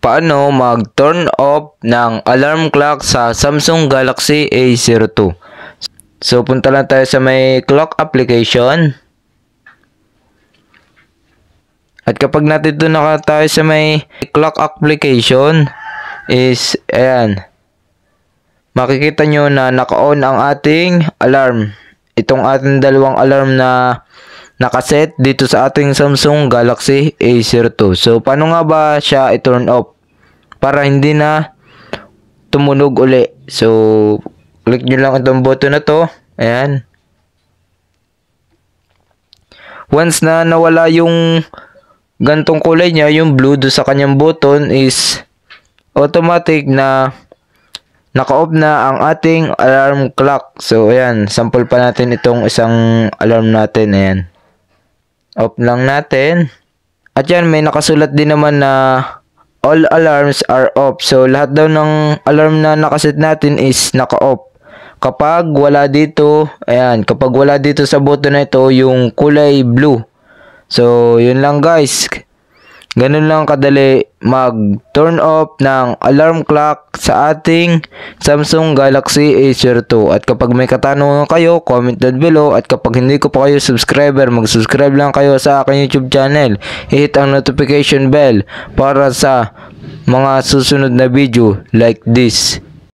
Paano mag-turn off ng alarm clock sa Samsung Galaxy A02? So, punta lang tayo sa may clock application. At kapag natito na tayo sa may clock application, is, ayan, makikita nyo na naka-on ang ating alarm. Itong ating dalawang alarm na nakaset dito sa ating Samsung Galaxy A02. So, paano nga ba siya i-turn off para hindi na tumunog uli? So, click nyo lang itong button na to. Ayan. Once na nawala yung gantong kulay niya, yung blue do sa kanyang button, is automatic na naka-off na ang ating alarm clock. So, ayan. Sample pa natin itong isang alarm natin. Ayan. Off lang natin. At yan, may nakasulat din naman na all alarms are off. So, lahat daw ng alarm na nakaset natin is naka-off. Kapag wala dito, ayan, kapag wala dito sa button na ito, yung kulay blue. So, yun lang guys. Ganun lang kadali mag-turn off ng alarm clock sa ating Samsung Galaxy A02. At kapag may katanungan kayo, comment down below. At kapag hindi ko pa kayo subscriber, mag-subscribe lang kayo sa aking YouTube channel. I-hit ang notification bell para sa mga susunod na video like this.